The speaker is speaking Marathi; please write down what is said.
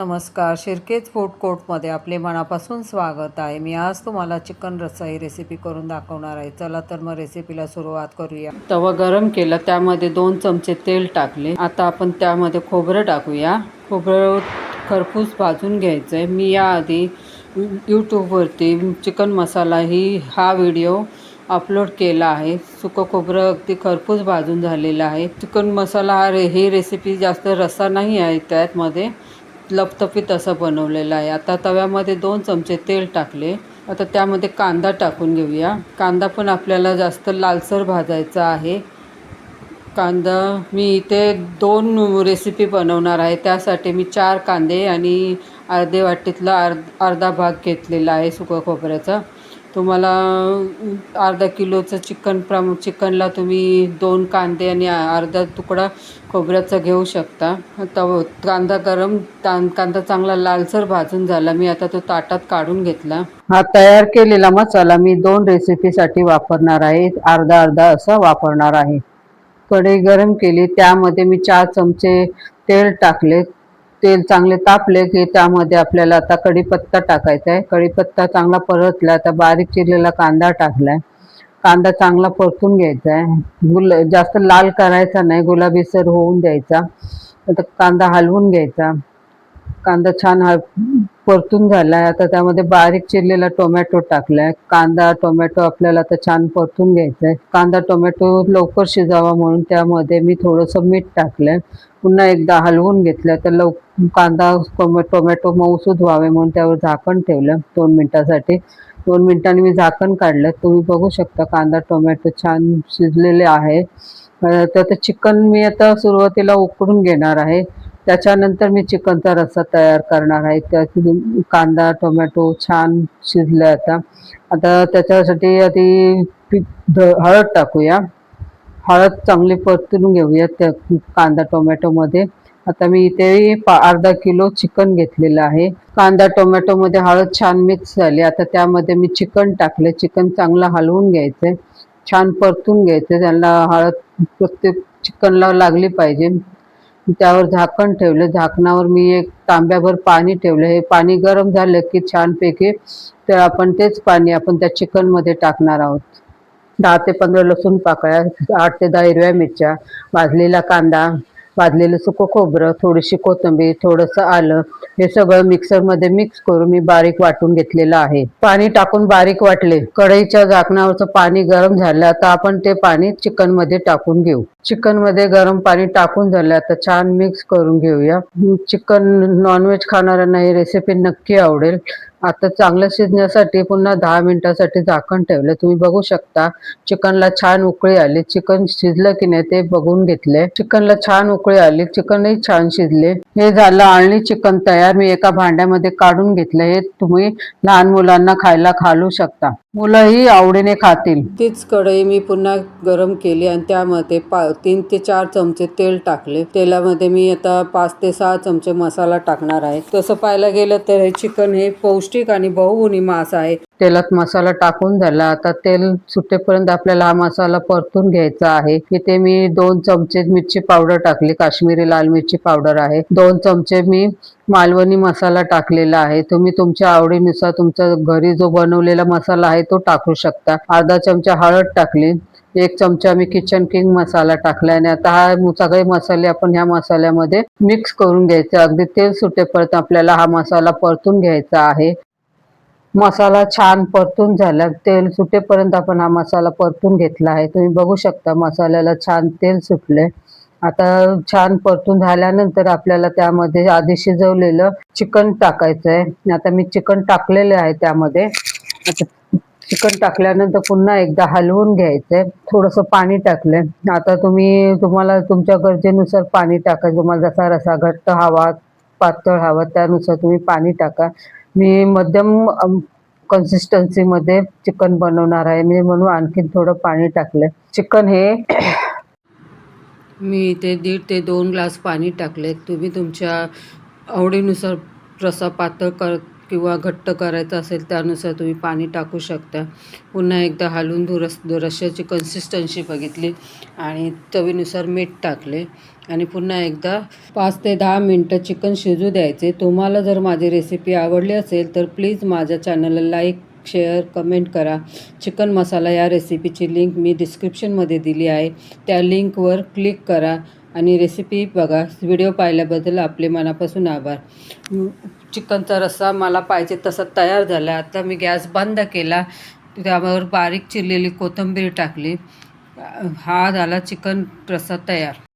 नमस्कार, शिर्केज फूड कोर्टमध्ये आपले मनापासून स्वागत आहे. मी आज तुम्हाला चिकन रस्सा ही रेसिपी करून दाखवणार आहे. चला तर मग रेसिपीला सुरुवात करूया. तवा गरम केला, त्यामध्ये 2 चमचे तेल टाकले. आता आपण त्यामध्ये खोबरं टाकूया. खोबरं खरपूस भाजून घ्यायचं आहे. मी याआधी यूट्यूबवरती चिकन मसाला हा व्हिडिओ अपलोड केला आहे. सुकं खोबरं अगदी खरपूस भाजून झालेलं आहे. चिकन मसाला ही रेसिपी जास्त रस्सा नाही आहे, त्यामध्ये लपतपीत असं बनवलेलं आहे. आता तव्यामध्ये 2 चमचे तेल टाकले. आता त्यामध्ये कांदा टाकून घेऊया. कांदा पण आपल्याला जास्त लालसर भाजायचा आहे. कांदा मी इथे 2 रेसिपी बनवणार आहे, त्यासाठी मी 4 कांदे आणि अर्धे वाटीतला अर्धा भाग घेतलेला आहे सुकं खोबऱ्याचा. तुम्हाला अर्धा किलोचं चिकनला तुम्ही 2 कांदे आणि अर्धा तुकडा खोबऱ्याचा घेऊ शकता. कांदा चांगला लालसर भाजून झाला. मी आता तो ताटात काढून घेतला. हा तयार केलेला मसाला मी 2 रेसिपीसाठी वापरणार आहे. अर्धा अर्धा असा वापरणार आहे. कढई गरम केली, त्यामध्ये मी 4 चमचे तेल टाकले. तेल चांगले तापले की त्यामध्ये आपल्याला आता कढीपत्ता टाकायचा आहे. कढीपत्ता चांगला परतला, आता बारीक चिरलेला कांदा टाकलाय. कांदा चांगला परतून घ्यायचा आहे. जास्त लाल करायचा नाही, गुलाबीसर होऊन द्यायचा. आता कांदा हलवून घ्यायचा. कांदा छान परतून झालाय. आता त्यामध्ये बारीक चिरलेला टोमॅटो टाकलाय. कांदा टोमॅटो आपल्याला आता छान परतून घ्यायचा. कांदा टोमॅटो लवकर शिजावा म्हणून त्यामध्ये मी थोडंसं मीठ टाकलंय. पुन्हा एकदा हलवून घेतलं. तर कांदा टोमॅटो मऊसूद व्हावे म्हणून त्यावर झाकण ठेवलं 2 मिनिटासाठी. 2 मिनिटांनी मी झाकण काढलं. तुम्ही बघू शकता कांदा टोमॅटो छान शिजलेले आहे. तर चिकन मी आता सुरुवातीला उकडून घेणार आहे. त्याच्यानंतर मी चिकनचा रस्सा तयार करणार आहे. त्यात कांदा टोमॅटो छान शिजले. आता त्याच्यासाठी आधी हळद टाकूया. हळद चांगली परतून घेऊया त्या कांदा टोमॅटोमध्ये. आता मी इथे अर्धा किलो चिकन घेतलेलं आहे. कांदा टोमॅटोमध्ये हळद छान मिक्स झाली. आता त्यामध्ये मी चिकन टाकले. चिकन चांगलं हलवून घ्यायचं, छान परतून घ्यायचं. त्याला हळद प्रत्येक चिकनला लागली पाहिजे. त्यावर झाकण ठेवलं. झाकणावर मी एक तांब्याभर पाणी ठेवलं. हे पाणी गरम झालं की छानपैकी तर आपण तेच पाणी आपण त्या चिकनमध्ये टाकणार आहोत. 10 ते 15 लसूण पाकळ्या, 8 ते 10 हिरव्या मिरच्या, भाजलेला कांदा, भाजलेलं सुकं खोबरं, थोडीशी कोथिंबीर, थोडंसं आलं, हे सगळं मिक्सरमध्ये मिक्स करून मी बारीक वाटून घेतलेलं आहे. पाणी टाकून बारीक वाटले. कढईच्या झाकणावरचं पाणी गरम झालं. आता आपण ते पाणी चिकनमध्ये टाकून घेऊ. चिकनमध्ये गरम पाणी टाकून झालं. आता छान मिक्स करून घेऊया. चिकन नॉनव्हेज खाणाऱ्यांना ही रेसिपी नक्की आवडेल. आता चांगलं शिजण्यासाठी पुन्हा 10 मिनिटासाठी झाकण ठेवलं. तुम्ही बघू शकता चिकनला छान उकळी आली. चिकन शिजलं की नाही ते बघून घेतले. चिकनला छान उकळी आली. चिकनही छान शिजले. हे झालं आळणी चिकन तयार. मी एका भांड्यामध्ये काढून घेतलं. हे तुम्ही लहान मुलांना खायला घालू शकता. मुलंही आवडीने खातील. तीच कढई मी पुन्हा गरम केली आणि त्यामध्ये 3 ते 4 चमचे तेल टाकले. तेलामध्ये मी आता 5 ते 6 चमचे मसाला टाकणार आहे. तसं पाहायला गेलं तर हे चिकन हे पौष्टिक आणि बहुगुणी मांस आहे. तेलात मसाला टाकून झाला. आता तेल सुटेपर्यंत आपल्याला हा मसाला परतून घ्यायचा आहे. इथे मी 2 चमचे मिरची पावडर टाकली. काश्मीरी लाल मिरची पावडर आहे. 2 चमचे मी मालवणी मसाला टाकलेला आहे. तुम्ही तुमच्या आवडीनुसार तुमच्या घरी जो बनवलेला मसाला आहे तो टाकू शकता. अर्धा चमचा हळद टाकली. 1 चमचा मी किचन किंग मसाला टाकला. आणि आता हा सगळे मसाले आपण ह्या मसाल्यामध्ये मिक्स करून घ्यायचे. अगदी तेल सुटेपर्यंत आपल्याला हा मसाला परतून घ्यायचा आहे. मसाला छान परतून झाला. तेल सुटेपर्यंत आपण हा मसाला परतून घेतला आहे. तुम्ही बघू शकता मसाल्याला छान तेल सुटले. आता छान परतून झाल्यानंतर आपल्याला त्यामध्ये आधी शिजवलेलं चिकन टाकायचं आहे. आता मी चिकन टाकलेलं आहे त्यामध्ये. आता चिकन टाकल्यानंतर पुन्हा एकदा हलवून घ्यायचंय. थोडंसं पाणी टाकलंय. आता तुम्हाला तुमच्या गरजेनुसार पाणी टाकायचं. तुम्हाला जसा रस्सा घट्ट हवा पातळ हवा त्यानुसार तुम्ही पाणी टाका. मी मध्यम कन्सिस्टन्सीमध्ये चिकन बनवणार आहे मी, म्हणून आणखीन थोडं पाणी टाकलंय. चिकन हे मी इथे 1.5 ते 2 ग्लास पाणी टाकले. तुम्ही तुमच्या आवडीनुसार रस्सा पातळ किंवा घट्ट करायचं असेल त्यानुसार तुम्ही पाणी टाकू शकता. पुन्हा एकदा हलवून रश्श्याची कन्सिस्टन्सी बघितली आणि चवीनुसार मीठ टाकले आणि पुन्हा एकदा 5 ते 10 मिनटं चिकन शिजू द्यायचे. तुम्हाला जर माझी रेसिपी आवडली असेल तर प्लीज माझ्या चॅनलला लाईक, शेअर, कमेंट करा. चिकन मसाला या रेसिपीची लिंक मी डिस्क्रिप्शनमध्ये दिली आहे. त्या लिंकवर क्लिक करा आणि रेसिपी बघा. व्हिडिओ पाहिल्याबद्दल आपले मनापासून आभार. चिकनचा रस्सा मला पाहिजे तसा तयार झाला. आता मी गॅस बंद केला. त्यावर बारीक चिरलेली कोथिंबीर टाकली. हा झाला चिकन रस्सा तयार.